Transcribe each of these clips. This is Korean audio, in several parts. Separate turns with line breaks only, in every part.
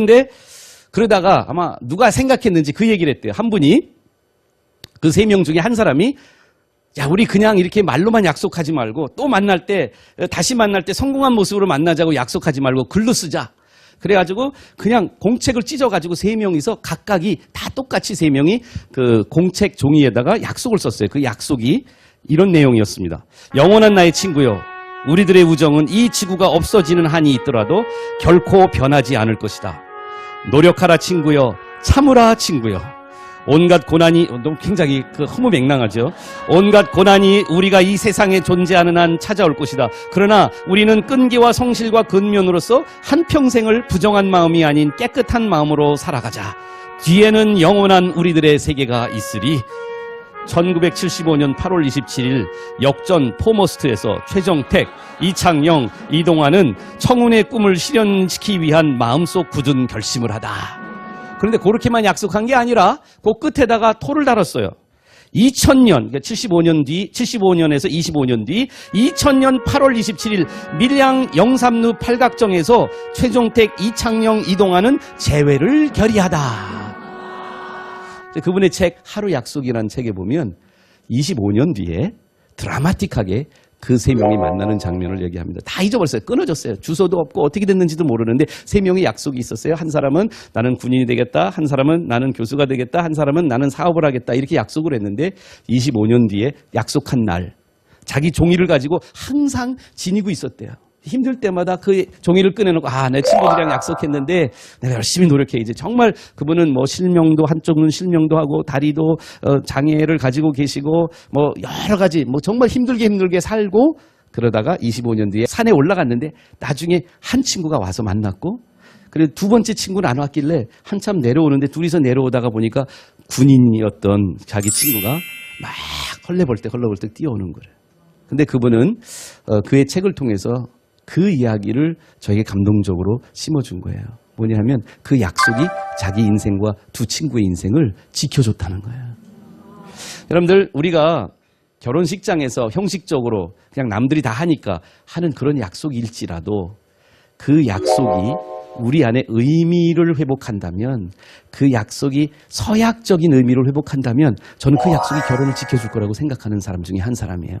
근데 그러다가 아마 누가 생각했는지 그 얘기를 했대요. 한 분이 그 3명 중에 한 사람이 야, 우리 그냥 이렇게 말로만 약속하지 말고 또 만날 때, 다시 만날 때 성공한 모습으로 만나자고 약속하지 말고 글로 쓰자. 그래가지고 그냥 공책을 찢어가지고 3명이서 각각이 다 똑같이 3명이 그 공책 종이에다가 약속을 썼어요. 그 약속이 이런 내용이었습니다. 영원한 나의 친구요. 우리들의 우정은 이 지구가 없어지는 한이 있더라도 결코 변하지 않을 것이다. 노력하라 친구요. 참으라 친구요. 온갖 고난이 굉장히 허무맹랑하죠. 온갖 고난이 우리가 이 세상에 존재하는 한 찾아올 것이다. 그러나 우리는 끈기와 성실과 근면으로서 한평생을 부정한 마음이 아닌 깨끗한 마음으로 살아가자. 뒤에는 영원한 우리들의 세계가 있으리. 1975년 8월 27일 역전 포머스트에서 최정택, 이창영, 이동환은 청운의 꿈을 실현시키기 위한 마음속 굳은 결심을 하다. 그런데 그렇게만 약속한 게 아니라 그 끝에다가 토를 달았어요. 2000년, 그러니까 75년에서 25년 뒤 2000년 8월 27일 밀양 영삼루 팔각정에서 최종택, 이창영, 이동환은 재회를 결의하다. 그분의 책 하루 약속이라는 책에 보면 25년 뒤에 드라마틱하게 그 3명이 만나는 장면을 얘기합니다. 다 잊어버렸어요. 끊어졌어요. 주소도 없고 어떻게 됐는지도 모르는데 3명의 약속이 있었어요. 한 사람은 나는 군인이 되겠다. 한 사람은 나는 교수가 되겠다. 한 사람은 나는 사업을 하겠다. 이렇게 약속을 했는데 25년 뒤에 약속한 날 자기 종이를 가지고 항상 지니고 있었대요. 힘들 때마다 그 종이를 꺼내놓고 내 친구들이랑 약속했는데 내가 열심히 노력해야지. 정말 그분은 뭐 실명도 한쪽 눈 실명도 하고 다리도 장애를 가지고 계시고 뭐 여러 가지 뭐 정말 힘들게 살고 그러다가 25년 뒤에 산에 올라갔는데 나중에 한 친구가 와서 만났고 그리고 두 번째 친구는 안 왔길래 한참 내려오는데 둘이서 내려오다가 보니까 군인이었던 자기 친구가 막 헐레벌떡 뛰어오는 거예요. 근데 그분은 그의 책을 통해서 그 이야기를 저에게 감동적으로 심어준 거예요. 뭐냐면 그 약속이 자기 인생과 두 친구의 인생을 지켜줬다는 거예요. 여러분들 우리가 결혼식장에서 형식적으로 그냥 남들이 다 하니까 하는 그런 약속일지라도 그 약속이 우리 안에 의미를 회복한다면 그 약속이 서약적인 의미를 회복한다면 저는 그 약속이 결혼을 지켜줄 거라고 생각하는 사람 중에 한 사람이에요.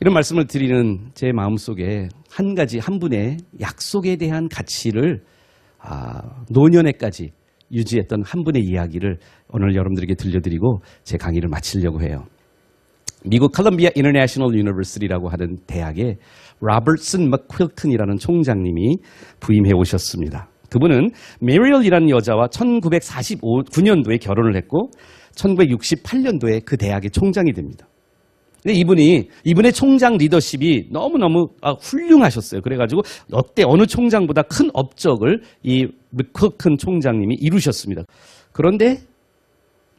이런 말씀을 드리는 제 마음속에 한 분의 약속에 대한 가치를 노년에까지 유지했던 한 분의 이야기를 오늘 여러분들에게 들려드리고 제 강의를 마치려고 해요. 미국 컬럼비아 인터내셔널 유니버시티라고 하는 대학에 로버트슨 맥큄튼이라는 총장님이 부임해 오셨습니다. 그분은 메리얼이라는 여자와 1949년도에 결혼을 했고 1968년도에 그 대학의 총장이 됩니다. 근데 이분의 총장 리더십이 너무너무 훌륭하셨어요. 그래가지고 어느 총장보다 큰 업적을 이 맥큄튼 총장님이 이루셨습니다. 그런데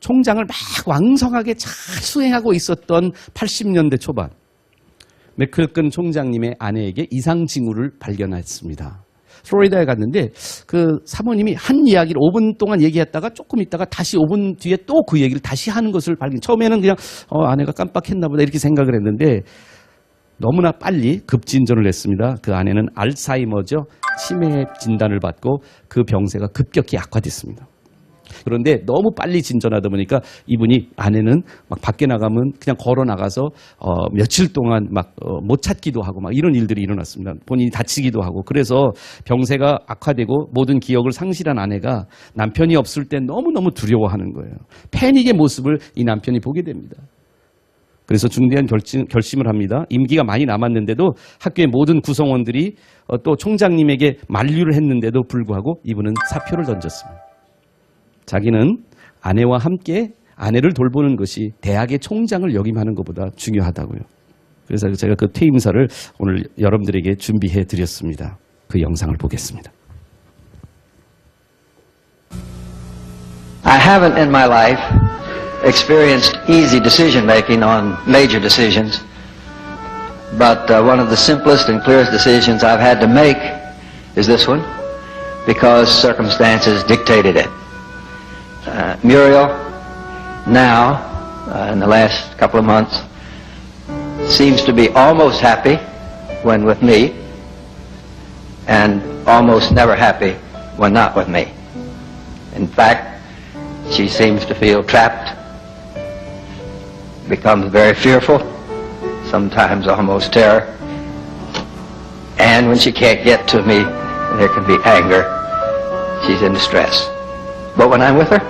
총장을 막 왕성하게 잘 수행하고 있었던 80년대 초반 맥큄튼 총장님의 아내에게 이상 징후를 발견했습니다. 플로리다에 갔는데 그 사모님이 한 이야기를 5분 동안 얘기했다가 조금 있다가 다시 5분 뒤에 또 그 얘기를 다시 하는 것을 발견. 처음에는 그냥 아내가 깜빡했나 보다 이렇게 생각을 했는데 너무나 빨리 급진전을 했습니다. 그 아내는 알츠하이머죠. 치매 진단을 받고 그 병세가 급격히 악화됐습니다. 그런데 너무 빨리 진전하다 보니까 아내는 막 밖에 나가면 그냥 걸어 나가서 며칠 동안 막 못 찾기도 하고 막 이런 일들이 일어났습니다. 본인이 다치기도 하고 그래서 병세가 악화되고 모든 기억을 상실한 아내가 남편이 없을 때 너무너무 두려워하는 거예요. 패닉의 모습을 이 남편이 보게 됩니다. 그래서 중대한 결심을 합니다. 임기가 많이 남았는데도 학교의 모든 구성원들이 또 총장님에게 만류를 했는데도 불구하고 이분은 사표를 던졌습니다. 자기는 아내와 함께 아내를 돌보는 것이 대학의 총장을 역임하는 것보다 중요하다고요. 그래서 제가 그 퇴임사를 오늘 여러분들에게 준비해 드렸습니다. 그 영상을 보겠습니다.
I haven't in my life experienced easy decision making on major decisions, but one of the simplest and clearest decisions I've had to make is this one, because circumstances dictated it. Muriel, now, in the last couple of months, seems to be almost happy when with me, and almost never happy when not with me. In fact, she seems to feel trapped, becomes very fearful, sometimes almost terror. And when she can't get to me, there can be anger. She's in distress. But when I'm with her,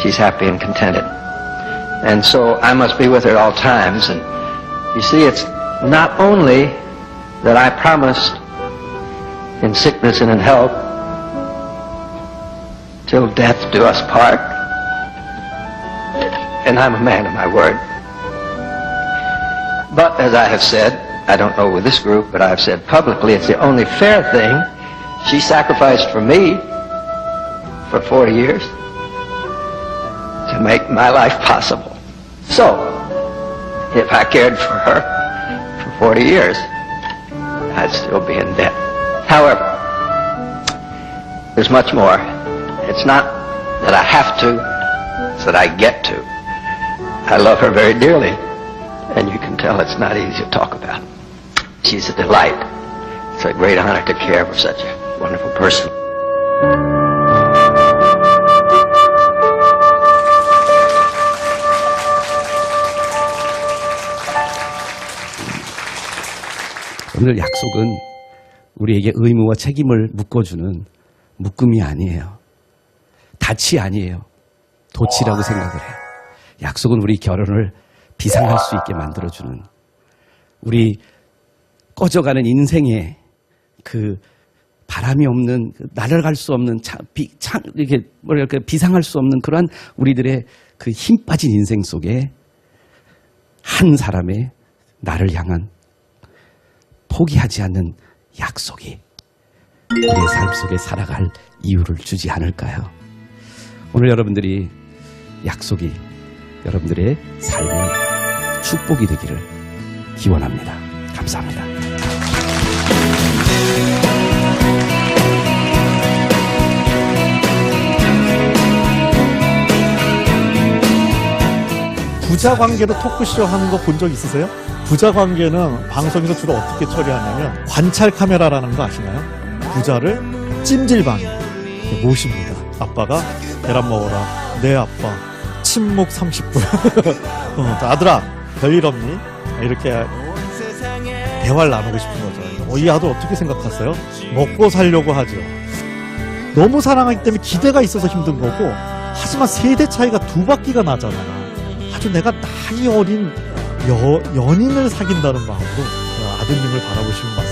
she's happy and contented. And so I must be with her at all times. And you see, it's not only that I promised in sickness and in health, till death do us part. And I'm a man of my word. But as I have said, I don't know with this group, but I've said publicly, it's the only fair thing. She sacrificed for me for 40 years to make my life possible. So, if I cared for her for 40 years, I'd still be in debt. However, there's much more. It's not that I have to, it's that I get to. I love her very dearly, and you can tell it's not easy to talk about. She's a delight. It's a great honor to care for such a wonderful person.
오늘 약속은 우리에게 의무와 책임을 묶어주는 묶음이 아니에요. 닻이 아니에요. 돛이라고 생각을 해요. 약속은 우리 결혼을 비상할 수 있게 만들어주는, 우리 꺼져가는 인생의 그 바람이 없는, 날아갈 수 없는, 이렇게 뭐랄까, 비상할 수 없는 그러한 우리들의 그 힘 빠진 인생 속에 한 사람의 나를 향한 포기하지 않는 약속이 우리의 삶 속에 살아갈 이유를 주지 않을까요? 오늘 여러분들이 약속이 여러분들의 삶의 축복이 되기를 기원합니다. 감사합니다.
부자 관계로 토크쇼 하는 거 본 적 있으세요? 부자 관계는 방송에서 주로 어떻게 처리하냐면 관찰 카메라라는 거 아시나요? 부자를 찜질방에 모십니다. 아빠가 계란 먹어라. 네 아빠. 침묵 30분. 아들아 별일 없니? 이렇게 대화를 나누고 싶은 거죠. 이 아들 어떻게 생각하세요? 먹고 살려고 하죠. 너무 사랑하기 때문에 기대가 있어서 힘든 거고, 하지만 세대 차이가 2바퀴가 나잖아요. 아주 내가 나이 어린 연인을 사귄다는 마음으로 아드님을 바라보시면 맞습니다.